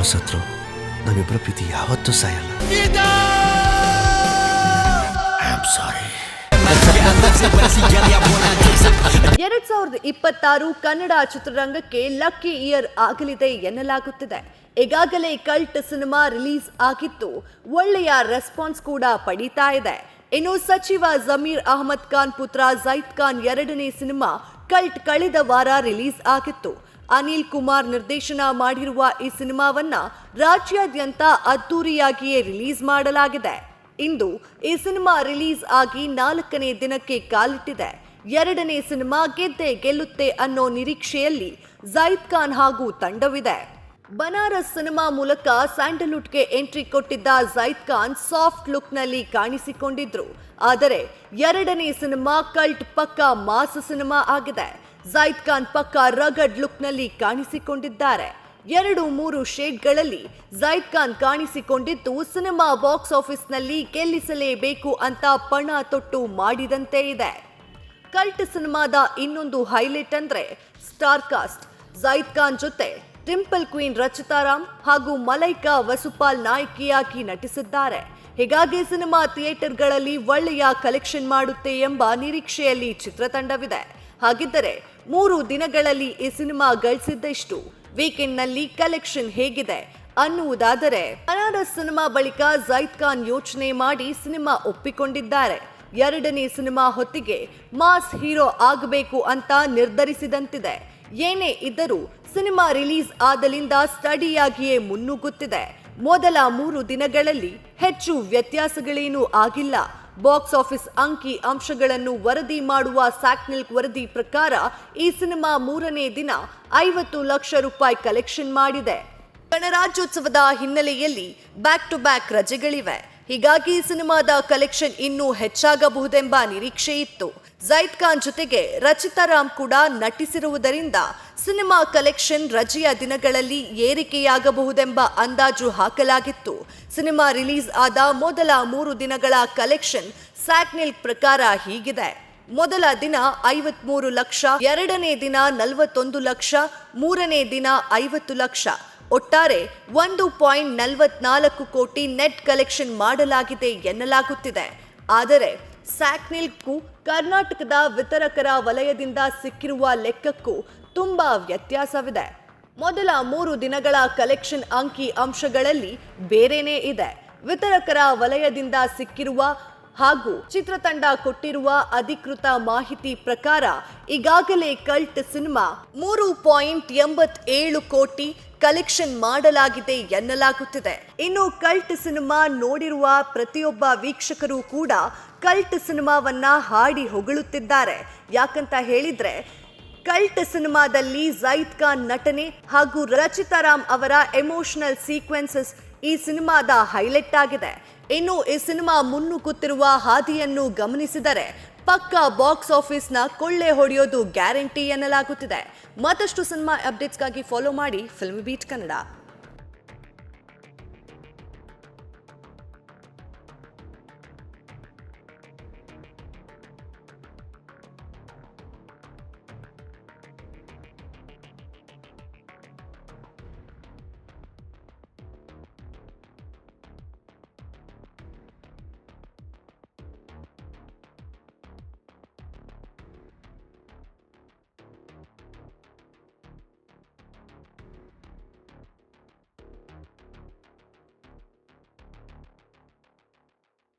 ಯಾವ ಸತ್ರು ನಮ್ಮಿಬ್ಬರ ಪ್ರೀತಿ ಯಾವತ್ತೂ ಸಾಯಲ್ಲ. ಸಾರಿ. 2026 ಕನ್ನಡ ಚಿತ್ರರಂಗಕ್ಕೆ ಲಕ್ಕಿ ಇಯರ್ ಆಗಲಿದೆ ಎನ್ನಲಾಗುತ್ತಿದೆ. ಈಗಾಗಲೇ ಕಲ್ಟ್ ಸಿನಿಮಾ ರಿಲೀಸ್ ಆಗಿತ್ತು, ಒಳ್ಳೆಯ ರೆಸ್ಪಾನ್ಸ್ ಕೂಡ ಪಡೀತಾ ಇದೆ. ಇನ್ನು ಸಚಿವ ಜಮೀರ್ ಅಹಮದ್ ಖಾನ್ ಪುತ್ರ ಜೈದ್ ಖಾನ್ ಎರಡನೇ ಸಿನಿಮಾ ಕಲ್ಟ್ ಕಳೆದ ವಾರ ರಿಲೀಸ್ ಆಗಿತ್ತು. ಅನಿಲ್ ಕುಮಾರ್ ನಿರ್ದೇಶನ ಮಾಡಿರುವ ಈ ಸಿನಿಮಾವನ್ನ ರಾಜ್ಯಾದ್ಯಂತ ಅದ್ದೂರಿಯಾಗಿಯೇ ರಿಲೀಸ್ ಮಾಡಲಾಗಿದೆ. ಇಂದು ಈ ಸಿನಿಮಾ ರಿಲೀಸ್ ಆಗಿ 4ನೇ ದಿನಕ್ಕೆ ಕಾಲಿಟ್ಟಿದೆ. ಎರಡನೇ ಸಿನಿಮಾ ಗೆದ್ದೆ ಗೆಲ್ಲುತ್ತೆ ಅನ್ನೋ ನಿರೀಕ್ಷೆಯಲ್ಲಿ ಜೈದ್ ಖಾನ್ ಹಾಗೂ ತಂಡವಿದೆ. ಬನಾರಸ್ ಸಿನಿಮಾ ಮೂಲಕ ಸ್ಯಾಂಡಲ್ವುಡ್ಗೆ ಎಂಟ್ರಿ ಕೊಟ್ಟಿದ್ದ ಜೈದ್ ಖಾನ್ ಸಾಫ್ಟ್ ಲುಕ್ನಲ್ಲಿ ಕಾಣಿಸಿಕೊಂಡಿದ್ರು. ಆದರೆ ಎರಡನೇ ಸಿನಿಮಾ ಕಲ್ಟ್ ಪಕ್ಕಾ ಮಾಸ್ ಸಿನಿಮಾ ಆಗಿದೆ. ಜೈದ್ ಖಾನ್ ಪಕ್ಕಾ ರಗಡ್ ಲುಕ್ನಲ್ಲಿ ಕಾಣಿಸಿಕೊಂಡಿದ್ದಾರೆ. 2-3 ಶೇಡ್ಗಳಲ್ಲಿ ಜೈದ್ ಖಾನ್ ಕಾಣಿಸಿಕೊಂಡಿದ್ದು ಸಿನಿಮಾ ಬಾಕ್ಸ್ ಆಫೀಸ್ನಲ್ಲಿ ಗೆಲ್ಲಿಸಲೇಬೇಕು ಅಂತ ಪಣ ತೊಟ್ಟು ಮಾಡಿದಂತೆ ಇದೆ. ಕಲ್ಟ್ ಸಿನಿಮಾದ ಇನ್ನೊಂದು ಹೈಲೈಟ್ ಅಂದ್ರೆ ಸ್ಟಾರ್ ಕಾಸ್ಟ್. ಜೈದ್ ಖಾನ್ ಜೊತೆ ಟಿಂಪಲ್ ಕ್ವೀನ್ ರಚಿತಾ ರಾಮ್ ಹಾಗೂ ಮಲೈಕಾ ವಸುಪಾಲ್ ನಾಯಕಿಯಾಗಿ ನಟಿಸಿದ್ದಾರೆ. ಹೀಗಾಗಿ ಸಿನಿಮಾ ಥಿಯೇಟರ್ಗಳಲ್ಲಿ ಒಳ್ಳೆಯ ಕಲೆಕ್ಷನ್ ಮಾಡುತ್ತೆ ಎಂಬ ನಿರೀಕ್ಷೆಯಲ್ಲಿ ಚಿತ್ರತಂಡವಿದೆ. ಹಾಗಿದ್ದರೆ 3 ದಿನಗಳಲ್ಲಿ ಈ ಸಿನಿಮಾ ಗಳಿಸಿದ್ದೆಷ್ಟು, ವೀಕೆಂಡ್ನಲ್ಲಿ ಕಲೆಕ್ಷನ್ ಹೇಗಿದೆ ಅನ್ನುವುದಾದರೆ, ಬನಾರಸ್ ಸಿನಿಮಾ ಬಳಿಕ ಜೈದ್ ಖಾನ್ ಯೋಚನೆ ಮಾಡಿ ಸಿನಿಮಾ ಒಪ್ಪಿಕೊಂಡಿದ್ದಾರೆ. ಎರಡನೇ ಸಿನಿಮಾ ಹೊತ್ತಿಗೆ ಮಾಸ್ ಹೀರೋ ಆಗಬೇಕು ಅಂತ ನಿರ್ಧರಿಸಿದಂತಿದೆ. ಏನೇ ಇದ್ದರೂ ಸಿನಿಮಾ ರಿಲೀಸ್ ಆದಲಿಂದ ಸ್ಟಡಿಯಾಗಿಯೇ ಮುನ್ನುಗ್ಗುತ್ತಿದೆ. ಮೊದಲ 3 ದಿನಗಳಲ್ಲಿ ಹೆಚ್ಚು ವ್ಯತ್ಯಾಸಗಳೇನೂ ಆಗಿಲ್ಲ. ಬಾಕ್ಸ್ ಆಫೀಸ್ ಅಂಕಿ ಅಂಶಗಳನ್ನು ವರದಿ ಮಾಡುವ ಸ್ಯಾಕ್ನಿಲ್ಕ್ ವರದಿ ಪ್ರಕಾರ ಈ ಸಿನಿಮಾ 3ನೇ ದಿನ 50 ಲಕ್ಷ ರೂಪಾಯಿ ಕಲೆಕ್ಷನ್ ಮಾಡಿದೆ. ಗಣರಾಜ್ಯೋತ್ಸವದ ಹಿನ್ನೆಲೆಯಲ್ಲಿ ಬ್ಯಾಕ್ ಟು ಬ್ಯಾಕ್ ರಜೆಗಳಿವೆ. ಹೀಗಾಗಿ ಸಿನಿಮಾದ ಕಲೆಕ್ಷನ್ ಇನ್ನೂ ಹೆಚ್ಚಾಗಬಹುದೆಂಬ ನಿರೀಕ್ಷೆ ಇತ್ತು. ಜೈದ್ ಖಾನ್ ಜೊತೆಗೆ ರಚಿತಾ ರಾಮ್ ಕೂಡ ನಟಿಸಿರುವುದರಿಂದ ಸಿನಿಮಾ ಕಲೆಕ್ಷನ್ ರಜೆಯ ದಿನಗಳಲ್ಲಿ ಏರಿಕೆಯಾಗಬಹುದೆಂಬ ಅಂದಾಜು ಹಾಕಲಾಗಿತ್ತು. ಸಿನಿಮಾ ರಿಲೀಸ್ ಆದ ಮೊದಲ 3 ದಿನಗಳ ಕಲೆಕ್ಷನ್ ಸ್ಯಾಕ್ನಿಲ್ಕ್ ಪ್ರಕಾರ ಹೀಗಿದೆ. ಮೊದಲ ದಿನ 53 ಲಕ್ಷ, ಎರಡನೇ ದಿನ 41 ಲಕ್ಷ, ಮೂರನೇ ದಿನ 50 ಲಕ್ಷ. ಒಟ್ಟಾರೆ 1.44 ಕೋಟಿ ನೆಟ್ ಕಲೆಕ್ಷನ್ ಮಾಡಲಾಗಿದೆ ಎನ್ನಲಾಗುತ್ತಿದೆ. ಆದರೆ ಸ್ಯಾಕ್ನಿಲ್ಕ್ಗೂ ಕರ್ನಾಟಕದ ವಿತರಕರ ವಲಯದಿಂದ ಸಿಕ್ಕಿರುವ ಲೆಕ್ಕಕ್ಕೂ ತುಂಬಾ ವ್ಯತ್ಯಾಸವಿದೆ. ಮೊದಲ 3 ದಿನಗಳ ಕಲೆಕ್ಷನ್ ಅಂಕಿ ಅಂಶಗಳಲ್ಲಿ ಬೇರೆನೇ ಇದೆ. ವಿತರಕರ ವಲಯದಿಂದ ಸಿಕ್ಕಿರುವ ಹಾಗೂ ಚಿತ್ರತಂಡ ಕೊಟ್ಟಿರುವ ಅಧಿಕೃತ ಮಾಹಿತಿ ಪ್ರಕಾರ ಈಗಾಗಲೇ ಕಲ್ಟ್ ಸಿನಿಮಾ 3.87 ಕೋಟಿ ಕಲೆಕ್ಷನ್ ಮಾಡಲಾಗಿದೆ ಎನ್ನಲಾಗುತ್ತಿದೆ. ಇನ್ನು ಕಲ್ಟ್ ಸಿನಿಮಾ ನೋಡಿರುವ ಪ್ರತಿಯೊಬ್ಬ ವೀಕ್ಷಕರು ಕೂಡ ಕಲ್ಟ್ ಸಿನಿಮಾವನ್ನ ಹಾಡಿ ಹೊಗಳುತ್ತಿದ್ದಾರೆ. ಯಾಕಂತ ಹೇಳಿದ್ರೆ ಕಲ್ಟ್ ಸಿನಿಮಾದಲ್ಲಿ ಜೈದ್ ಖಾನ್ ನಟನೆ ಹಾಗೂ ರಚಿತಾ ರಾಮ್ ಅವರ ಎಮೋಷನಲ್ ಸೀಕ್ವೆನ್ಸಸ್ ಈ ಸಿನಿಮಾದ ಹೈಲೈಟ್ ಆಗಿದೆ. ಇನ್ನು ಈ ಸಿನಿಮಾ ಮುನ್ನುಗ್ಗುತ್ತಿರುವ ಹಾದಿಯನ್ನು ಗಮನಿಸಿದರೆ ಪಕ್ಕಾ ಬಾಕ್ಸ್ ಆಫೀಸ್ನ ಕೊಳ್ಳೆ ಹೊಡೆಯೋದು ಗ್ಯಾರಂಟಿ ಎನ್ನಲಾಗುತ್ತಿದೆ. ಮತ್ತಷ್ಟು ಸಿನಿಮಾ ಅಪ್ಡೇಟ್ಸ್ಗಾಗಿ ಫಾಲೋ ಮಾಡಿ ಫಿಲ್ಮಿ ಬೀಟ್ ಕನ್ನಡ.